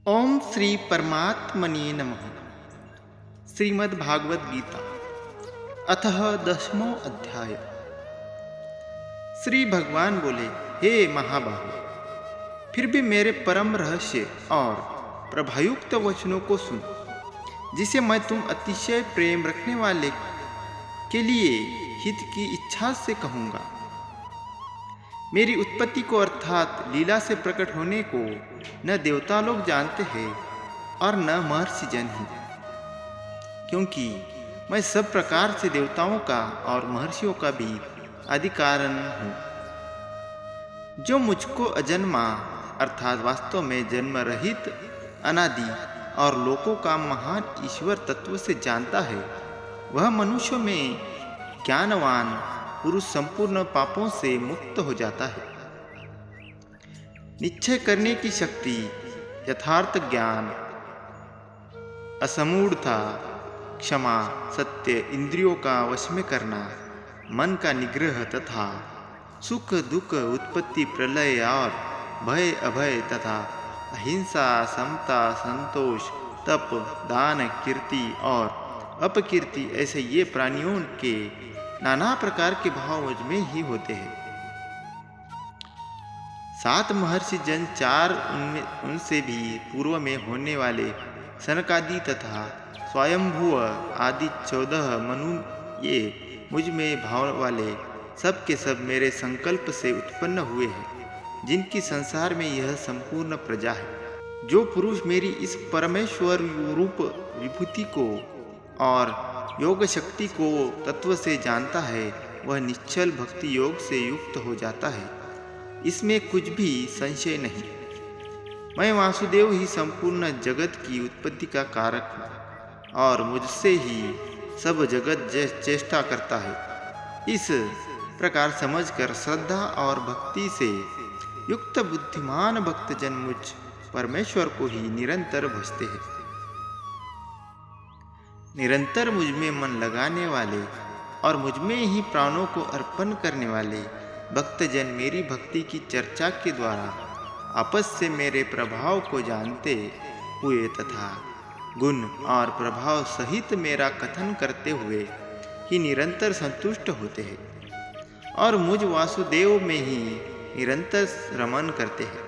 ओम श्री परमात्मने नमः। श्रीमद्भागवत गीता अतः 10वां अध्याय। श्री भगवान बोले, हे महाबाहु, फिर भी मेरे परम रहस्य और प्रभायुक्त वचनों को सुन, जिसे मैं तुम अतिशय प्रेम रखने वाले के लिए हित की इच्छा से कहूँगा। मेरी उत्पत्ति को अर्थात लीला से प्रकट होने को न देवता लोग जानते हैं और न महर्षि जन ही, क्योंकि मैं सब प्रकार से देवताओं का और महर्षियों का भी आदि कारण हूँ। जो मुझको अजन्मा अर्थात वास्तव में जन्म रहित अनादि और लोकों का महान ईश्वर तत्व से जानता है, वह मनुष्यों में ज्ञानवान पुरुष संपूर्ण पापों से मुक्त हो जाता है। निश्चय करने की शक्ति, यथार्थ ज्ञान, असमूढ़ता, क्षमा, सत्य, इंद्रियों का वश में करना, मन का निग्रह तथा सुख दुख, उत्पत्ति प्रलय और भय अभय तथा अहिंसा, समता, संतोष, तप, दान, कीर्ति और अपकीर्ति, ऐसे ये प्राणियों के नाना प्रकार के भाव मुझ में ही होते हैं। 7 महर्षि जन, 4 उनसे भी पूर्व में होने वाले सनकादि तथा स्वयंभुव आदि 14 मनु, ये मुझ में भाव वाले सब के सब मेरे संकल्प से उत्पन्न हुए हैं, जिनकी संसार में यह संपूर्ण प्रजा है। जो पुरुष मेरी इस परमेश्वर रूप विभूति को और योग शक्ति को तत्व से जानता है, वह निश्चल भक्ति योग से युक्त हो जाता है। इसमें कुछ भी संशय नहीं। मैं वासुदेव ही संपूर्ण जगत की उत्पत्ति का कारक हूँ और मुझसे ही सब जगत चेष्टा करता है। इस प्रकार समझकर श्रद्धा और भक्ति से युक्त बुद्धिमान भक्तजन मुझ परमेश्वर को ही निरंतर भजते हैं। निरंतर मुझ में मन लगाने वाले और मुझ में ही प्राणों को अर्पण करने वाले भक्तजन मेरी भक्ति की चर्चा के द्वारा आपस से मेरे प्रभाव को जानते हुए तथा गुण और प्रभाव सहित मेरा कथन करते हुए ही निरंतर संतुष्ट होते हैं और मुझ वासुदेव में ही निरंतर रमन करते हैं।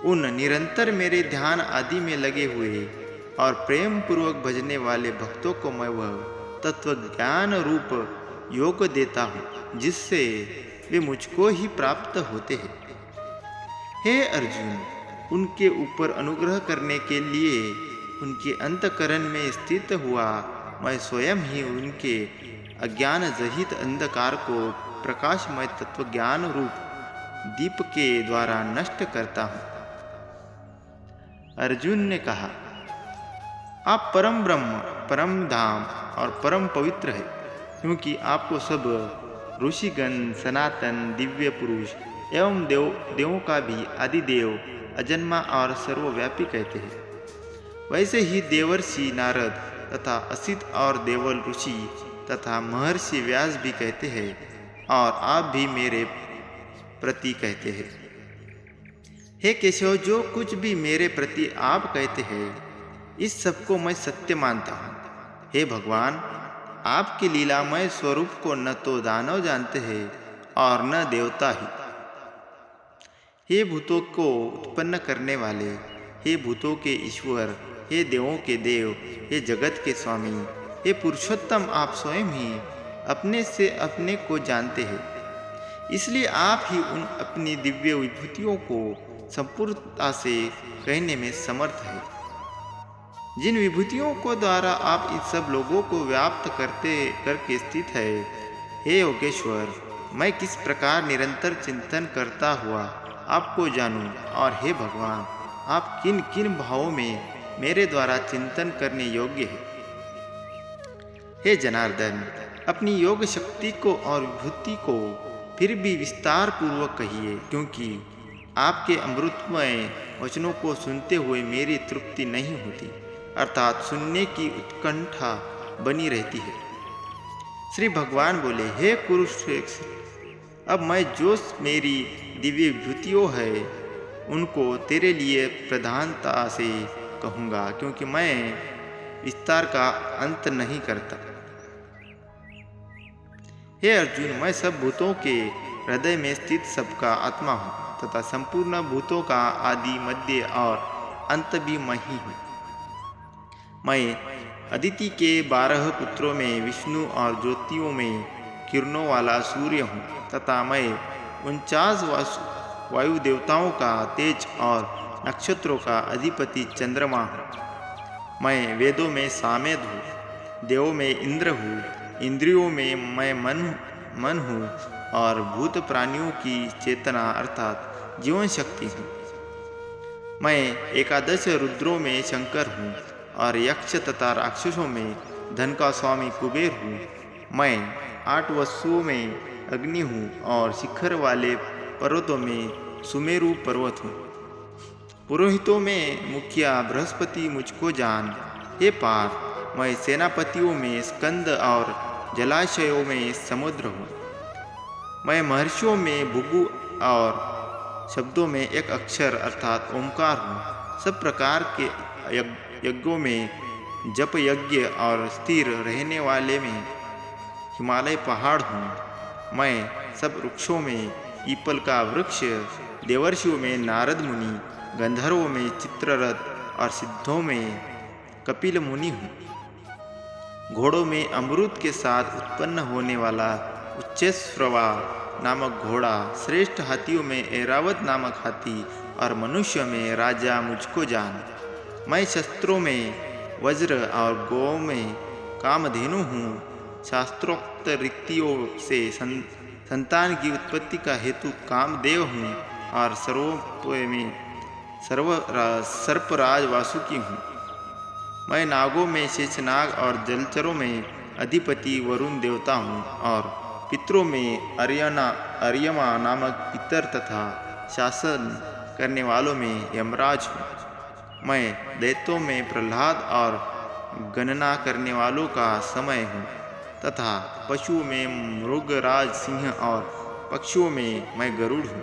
उन निरंतर मेरे ध्यान आदि में लगे हुए और प्रेम पूर्वक भजने वाले भक्तों को मैं वह तत्व ज्ञान रूप योग देता हूँ, जिससे वे मुझको ही प्राप्त होते हैं। हे अर्जुन, उनके ऊपर अनुग्रह करने के लिए उनके अंतकरण में स्थित हुआ मैं स्वयं ही उनके अज्ञान रहित अंधकार को प्रकाशमय तत्व ज्ञान रूप दीप के द्वारा नष्ट करता हूँ। अर्जुन ने कहा, आप परम ब्रह्म, परम धाम और परम पवित्र है, क्योंकि आपको सब ऋषिगण सनातन दिव्य पुरुष एवं देवों का भी आदिदेव, अजन्मा और सर्वव्यापी कहते हैं। वैसे ही देवर्षि नारद तथा असित और देवल ऋषि तथा महर्षि व्यास भी कहते हैं और आप भी मेरे प्रति कहते हैं। हे केशव, जो कुछ भी मेरे प्रति आप कहते हैं, इस सबको मैं सत्य मानता हूँ। हे भगवान, आपकी लीलामय स्वरूप को न तो दानव जानते हैं और न देवता ही। हे भूतों को उत्पन्न करने वाले, हे भूतों के ईश्वर, हे देवों के देव, हे जगत के स्वामी, हे पुरुषोत्तम, आप स्वयं ही अपने से अपने को जानते हैं। इसलिए आप ही उन अपनी दिव्य विभूतियों को संपूर्णता से कहने में समर्थ है, जिन विभूतियों को द्वारा आप इस सब लोगों को व्याप्त करके स्थित है। हे योगेश्वर, मैं किस प्रकार निरंतर चिंतन करता हुआ आपको जानूं, और हे भगवान, आप किन किन भावों में मेरे द्वारा चिंतन करने योग्य है। हे जनार्दन, अपनी योग शक्ति को और विभूति को फिर भी विस्तार पूर्वक कहिए, क्योंकि आपके अमृतमय वचनों को सुनते हुए मेरी तृप्ति नहीं होती, अर्थात सुनने की उत्कंठा बनी रहती है। श्री भगवान बोले, हे कुरुश्रेष्ठ, अब मैं जो मेरी दिव्य विभूतियों है उनको तेरे लिए प्रधानता से कहूँगा, क्योंकि मैं विस्तार का अंत नहीं करता। हे अर्जुन, मैं सब भूतों के हृदय में स्थित सबका आत्मा हूँ तथा संपूर्ण भूतों का आदि, मध्य और अंत भी मैं ही हूँ। मैं अदिति के 12 पुत्रों में विष्णु और ज्योतियों में किरणों वाला सूर्य हूँ तथा मैं 49 वायु देवताओं का तेज और नक्षत्रों का अधिपति चंद्रमा हूँ। मैं वेदों में सामेद हूँ, देवों में इंद्र हूँ, इंद्रियों में मैं मन हूँ और भूत प्राणियों की चेतना अर्थात जीवन शक्ति हूँ। मैं 11 रुद्रों में शंकर हूँ और यक्ष तथा राक्षसों में धन का स्वामी कुबेर हूँ। मैं 8 वसुओं में अग्नि हूँ और शिखर वाले पर्वतों में सुमेरु पर्वत हूँ। पुरोहितों में मुखिया बृहस्पति मुझको जान। हे पार्थ, मैं सेनापतियों में स्कंद और जलाशयों में समुद्र हूँ। मैं महर्षियों में भृगु और शब्दों में एक अक्षर अर्थात ओंकार हूँ। सब प्रकार के यज्ञों में जप यज्ञ और स्थिर रहने वाले में हिमालय पहाड़ हूँ। मैं सब वृक्षों में पीपल का वृक्ष, देवर्षियों में नारद मुनि, गंधर्वों में चित्ररथ और सिद्धों में कपिल मुनि हूँ। घोड़ों में अमृत के साथ उत्पन्न होने वाला उच्चैश्रवा नामक घोड़ा, श्रेष्ठ हाथियों में ऐरावत नामक हाथी और मनुष्य में राजा मुझको जान। मैं शस्त्रों में वज्र और गौ में कामधेनु हूँ। शास्त्रोक्त रीतियों से संतान की उत्पत्ति का हेतु कामदेव हूँ और सर्वों में सर्पराज वासुकी हूँ। मैं नागों में शेषनाग और जलचरों में अधिपति वरुण देवता हूँ और पितरों में अर्यमा नामक पितर तथा शासन करने वालों में यमराज हूँ। मैं दैत्यों में प्रहलाद और गणना करने वालों का समय हूँ तथा पशुओं में मृगराज सिंह और पक्षियों में मैं गरुड़ हूँ।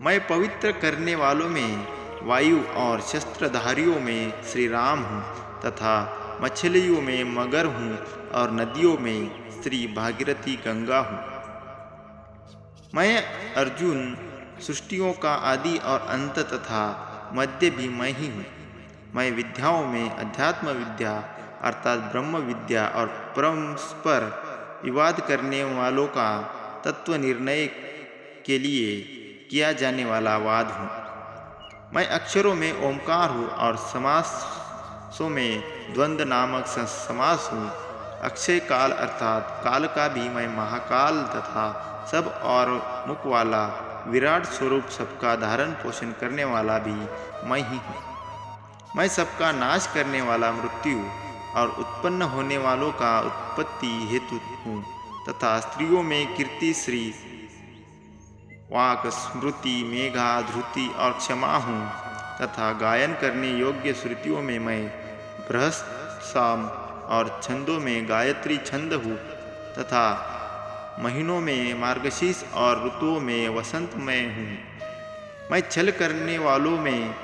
मैं पवित्र करने वालों में वायु और शस्त्रधारियों में श्री राम हूँ तथा मछलियों में मगर हूँ और नदियों में श्री भागीरथी गंगा हूँ। मैं अर्जुन सृष्टियों का आदि और अंत तथा मध्य भी मैं ही हूँ। मैं विद्याओं में अध्यात्म विद्या अर्थात ब्रह्म विद्या और परस्पर विवाद करने वालों का तत्व निर्णय के लिए किया जाने वाला वाद हूँ। मैं अक्षरों में ओंकार हूँ और समासों में द्वंद्व नामक समास हूँ। अक्षय काल अर्थात काल का भी मैं महाकाल तथा सब और मुख वाला विराट स्वरूप सबका धारण पोषण करने वाला भी मैं ही हूँ। मैं सबका नाश करने वाला मृत्यु और उत्पन्न होने वालों का उत्पत्ति हेतु हूँ तथा स्त्रियों में कीर्ति, श्री, वाक, स्मृति, मेघा, धृति और क्षमा हूँ तथा गायन करने योग्य श्रुतियों में मैं बृहस्पति, साम और छंदों में गायत्री छंद हूँ तथा महीनों में मार्गशीर्ष और ऋतुओं में वसंत में हूँ। मैं छल करने वालों में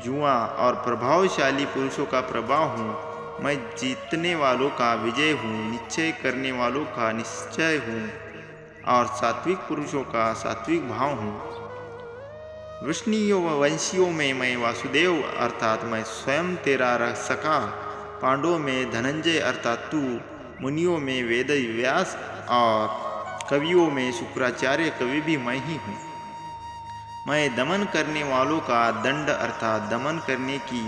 जुआ और प्रभावशाली पुरुषों का प्रभाव हूँ। मैं जीतने वालों का विजय हूँ, निश्चय करने वालों का निश्चय हूँ और सात्विक पुरुषों का सात्विक भाव हूँ। वृष्णियों व वंशियों में मैं वासुदेव अर्थात मैं स्वयं तेरा सखा, पांडवों में धनंजय अर्थात तू, मुनियों में वेद व्यास और कवियों में शुक्राचार्य कवि भी मैं ही हूँ। मैं दमन करने वालों का दंड अर्थात दमन करने की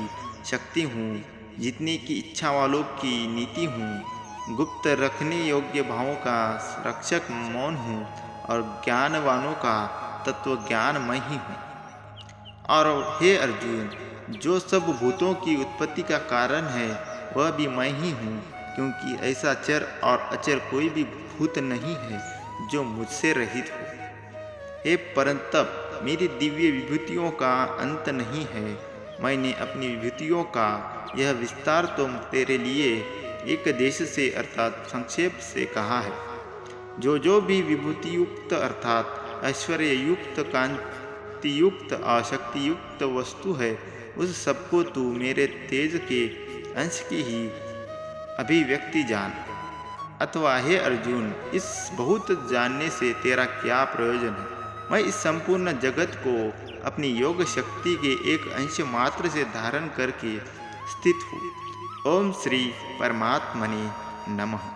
शक्ति हूँ, जीतने की इच्छा वालों की नीति हूँ, गुप्त रखने योग्य भावों का रक्षक मौन हूँ और ज्ञानवानों का तत्व ज्ञान मैं ही हूँ। और हे अर्जुन, जो सब भूतों की उत्पत्ति का कारण है वह भी मैं ही हूँ, क्योंकि ऐसा चर और अचर कोई भी भूत नहीं है जो मुझसे रहित हो। हे परंतप, मेरी दिव्य विभूतियों का अंत नहीं है। मैंने अपनी विभूतियों का यह विस्तार तो तेरे लिए एक देश से अर्थात संक्षेप से कहा है। जो भी विभूति युक्त अर्थात ऐश्वर्य युक्त, कांति शक्ति युक्त अशक्ति युक्त वस्तु है, उस सबको तू मेरे तेज के अंश की ही अभिव्यक्ति जान। अथवा हे अर्जुन, इस बहुत जानने से तेरा क्या प्रयोजन है? मैं इस संपूर्ण जगत को अपनी योग शक्ति के एक अंश मात्र से धारण करके स्थित हूँ। ओम श्री परमात्मने नमः।